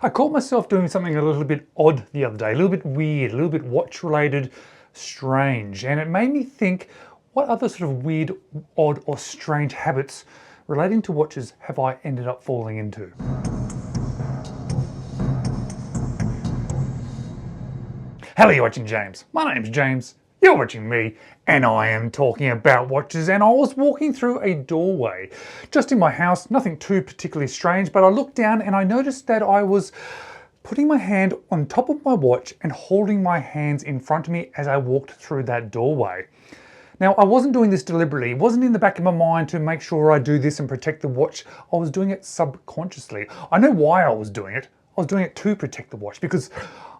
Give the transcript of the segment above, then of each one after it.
I caught myself doing something a little bit odd the other day, a little bit weird, a little bit watch related, strange, and it made me think, what other sort of weird, odd or strange habits relating to watches have I ended up falling into? Hello, you're watching James. My name's James, you're watching me, and I am talking about watches. And I was walking through a doorway just in my house, nothing too particularly strange, but I looked down and I noticed that I was putting my hand on top of my watch and holding my hands in front of me as I walked through that doorway. Now, I wasn't doing this deliberately. It wasn't in the back of my mind to make sure I do this and protect the watch. I was doing it subconsciously. I know why I was doing it. I was doing it to protect the watch because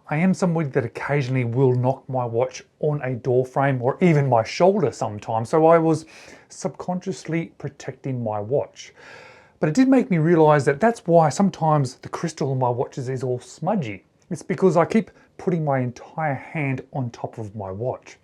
I am somebody that occasionally will knock my watch on a door frame or even my shoulder sometimes. So I was subconsciously protecting my watch. But it did make me realize that that's why sometimes the crystal on my watches is all smudgy. It's because I keep putting my entire hand on top of my watch.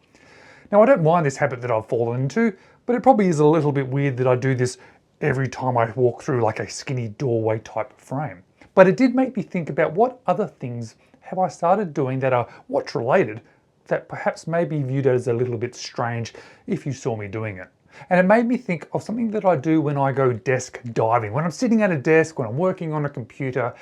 Now, I don't mind this habit that I've fallen into, but it probably is a little bit weird that I do this every time I walk through like a skinny doorway type frame. But it did make me think about what other things have I started doing that are watch related that perhaps may be viewed as a little bit strange if you saw me doing it. And it made me think of something that I do when I go desk diving. When I'm sitting at a desk, when I'm working on a computer,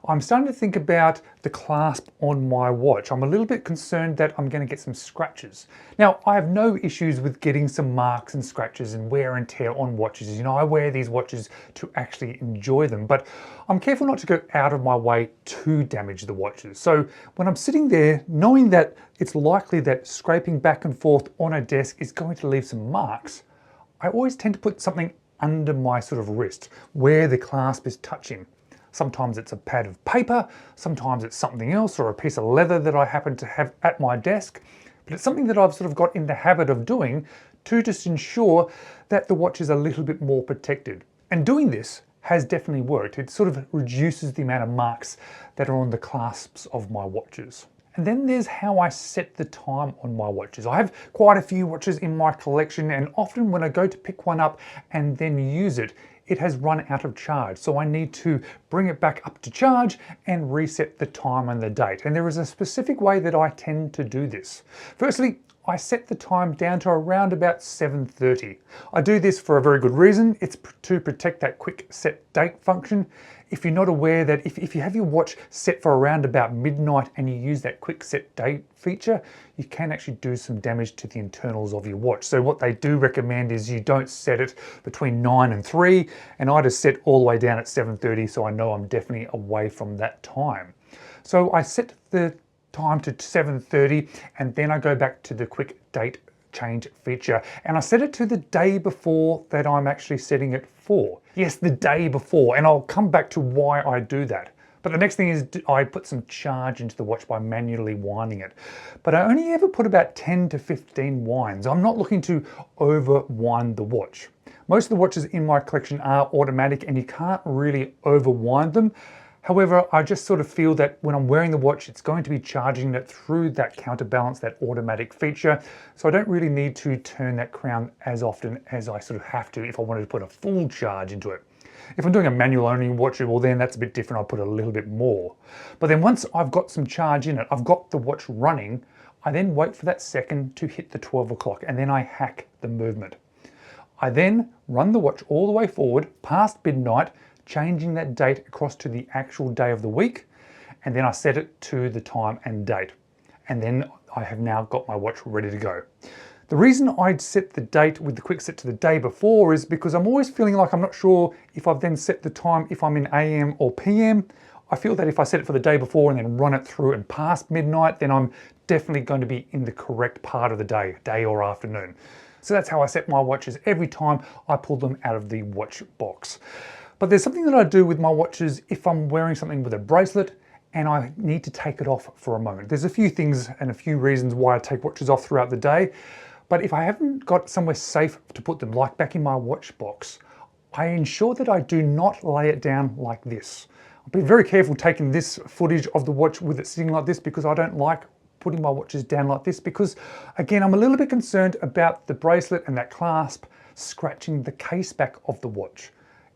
I'm starting to think about the clasp on my watch. I'm a little bit concerned that I'm going to get some scratches. Now, I have no issues with getting some marks and scratches and wear and tear on watches. You know, I wear these watches to actually enjoy them, but I'm careful not to go out of my way to damage the watches. So when I'm sitting there, knowing that it's likely that scraping back and forth on a desk is going to leave some marks, I always tend to put something under my sort of wrist where the clasp is touching. Sometimes it's a pad of paper, sometimes it's something else or a piece of leather that I happen to have at my desk, but it's something that I've sort of got in the habit of doing to just ensure that the watch is a little bit more protected. And doing this has definitely worked. It sort of reduces the amount of marks that are on the clasps of my watches. And then there's how I set the time on my watches. I have quite a few watches in my collection, and often when I go to pick one up and then use it, it has run out of charge. So I need to bring it back up to charge and reset the time and the date. And there is a specific way that I tend to do this. Firstly, I set the time down to around about 7:30. I do this for a very good reason. It's to protect that quick set date function. If you're not aware that if you have your watch set for around about midnight and you use that quick set date feature, you can actually do some damage to the internals of your watch. So what they do recommend is you don't set it between 9 and 3, and I just set all the way down at 7:30 so I know I'm definitely away from that time. So I set the time to 7:30 and then I go back to the quick date change feature, and I set it to the day before that I'm actually setting it for. Yes, the day before, and I'll come back to why I do that. But the next thing is I put some charge into the watch by manually winding it. But I only ever put about 10 to 15 winds. I'm not looking to over wind the watch. Most of the watches in my collection are automatic and you can't really over wind them. However, I just sort of feel that when I'm wearing the watch, it's going to be charging it through that counterbalance, that automatic feature. So I don't really need to turn that crown as often as I sort of have to if I wanted to put a full charge into it. If I'm doing a manual only watch, well then that's a bit different. I'll put a little bit more. But then once I've got some charge in it, I've got the watch running, I then wait for that second to hit the 12 o'clock and then I hack the movement. I then run the watch all the way forward past midnight, changing that date across to the actual day of the week, and then I set it to the time and date. And then I have now got my watch ready to go. The reason I'd set the date with the quick set to the day before is because I'm always feeling like I'm not sure if I've then set the time, if I'm in AM or PM. I feel that if I set it for the day before and then run it through and past midnight, then I'm definitely going to be in the correct part of the day or afternoon. So that's how I set my watches every time I pull them out of the watch box. But there's something that I do with my watches if I'm wearing something with a bracelet and I need to take it off for a moment. There's a few things and a few reasons why I take watches off throughout the day, but if I haven't got somewhere safe to put them, like back in my watch box, I ensure that I do not lay it down like this. I'll be very careful taking this footage of the watch with it sitting like this because I don't like putting my watches down like this because, again, I'm a little bit concerned about the bracelet and that clasp scratching the case back of the watch.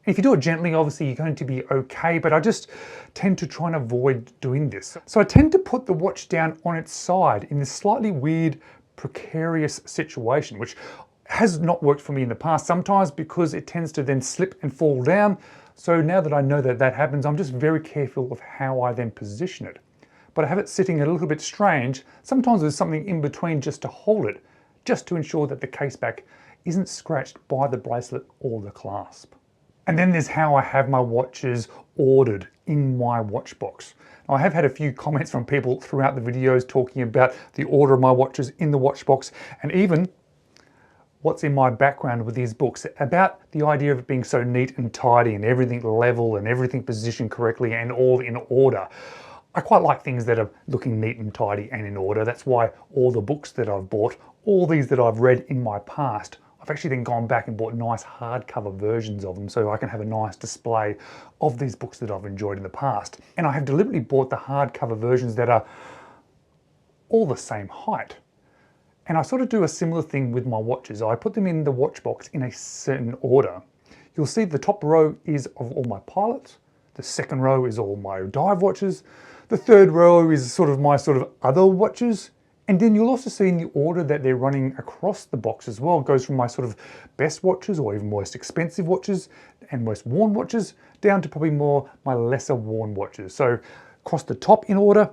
If you do it gently, obviously you're going to be okay, but I just tend to try and avoid doing this. So I tend to put the watch down on its side in this slightly weird, precarious situation, which has not worked for me in the past, sometimes because it tends to then slip and fall down. So now that I know that that happens, I'm just very careful of how I then position it. But I have it sitting a little bit strange. Sometimes there's something in between just to hold it, just to ensure that the case back isn't scratched by the bracelet or the clasp. And then there's how I have my watches ordered in my watch box. Now, I have had a few comments from people throughout the videos talking about the order of my watches in the watch box, and even what's in my background with these books about the idea of it being so neat and tidy and everything level and everything positioned correctly and all in order. I quite like things that are looking neat and tidy and in order. That's why all the books that I've bought, all these that I've read in my past, I've actually then gone back and bought nice hardcover versions of them so I can have a nice display of these books that I've enjoyed in the past. And I have deliberately bought the hardcover versions that are all the same height. And I sort of do a similar thing with my watches. I put them in the watch box in a certain order. You'll see the top row is of all my pilots. The second row is all my dive watches. The third row is sort of my other watches. And then you'll also see in the order that they're running across the box as well. It goes from my best watches or even most expensive watches and most worn watches down to probably more my lesser worn watches. So across the top in order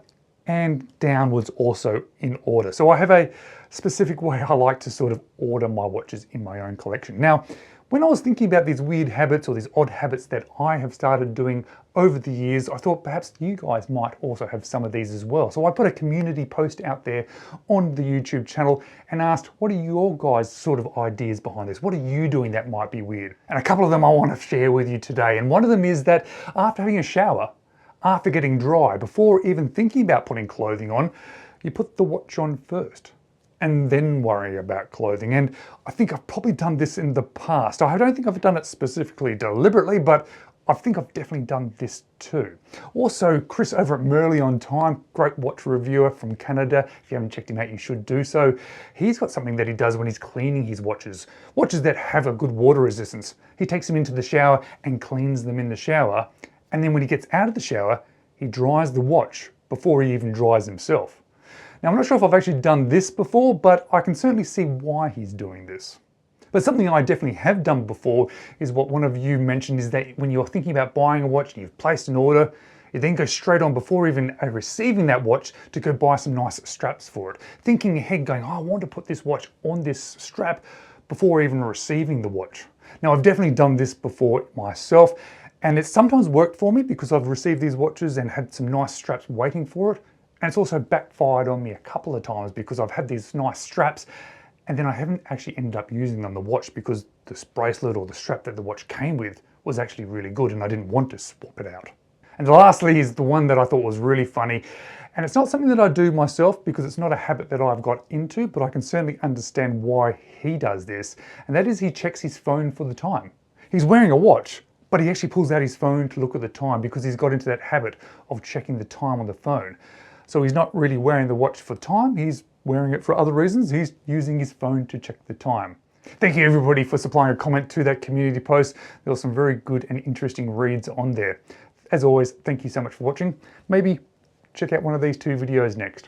and downwards also in order. So I have a specific way I like to order my watches in my own collection. Now, when I was thinking about these weird habits or these odd habits that I have started doing over the years, I thought perhaps you guys might also have some of these as well. So I put a community post out there on the YouTube channel and asked, what are your guys' ideas behind this? What are you doing that might be weird? And a couple of them I want to share with you today. And one of them is that after having a shower, after getting dry, before even thinking about putting clothing on, you put the watch on first and then worry about clothing. And I think I've probably done this in the past. I don't think I've done it specifically deliberately, but I think I've definitely done this too. Also, Chris over at Merly on Time, great watch reviewer from Canada. If you haven't checked him out, you should do so. He's got something that he does when he's cleaning his watches, watches that have a good water resistance. He takes them into the shower and cleans them in the shower. And then when he gets out of the shower, he dries the watch before he even dries himself. Now, I'm not sure if I've actually done this before, but I can certainly see why he's doing this. But something I definitely have done before is what one of you mentioned, is that when you're thinking about buying a watch and you've placed an order, you then go straight on before even receiving that watch to go buy some nice straps for it. Thinking ahead, going, oh, I want to put this watch on this strap before even receiving the watch. Now, I've definitely done this before myself, and it's sometimes worked for me because I've received these watches and had some nice straps waiting for it. And it's also backfired on me a couple of times because I've had these nice straps and then I haven't actually ended up using them on the watch because this bracelet or the strap that the watch came with was actually really good and I didn't want to swap it out. And lastly is the one that I thought was really funny. And it's not something that I do myself because it's not a habit that I've got into, but I can certainly understand why he does this. And that is he checks his phone for the time. He's wearing a watch, but he actually pulls out his phone to look at the time because he's got into that habit of checking the time on the phone. So he's not really wearing the watch for time, he's wearing it for other reasons. He's using his phone to check the time. Thank you everybody for supplying a comment to that community post. There were some very good and interesting reads on there. As always, thank you so much for watching. Maybe check out one of these two videos next.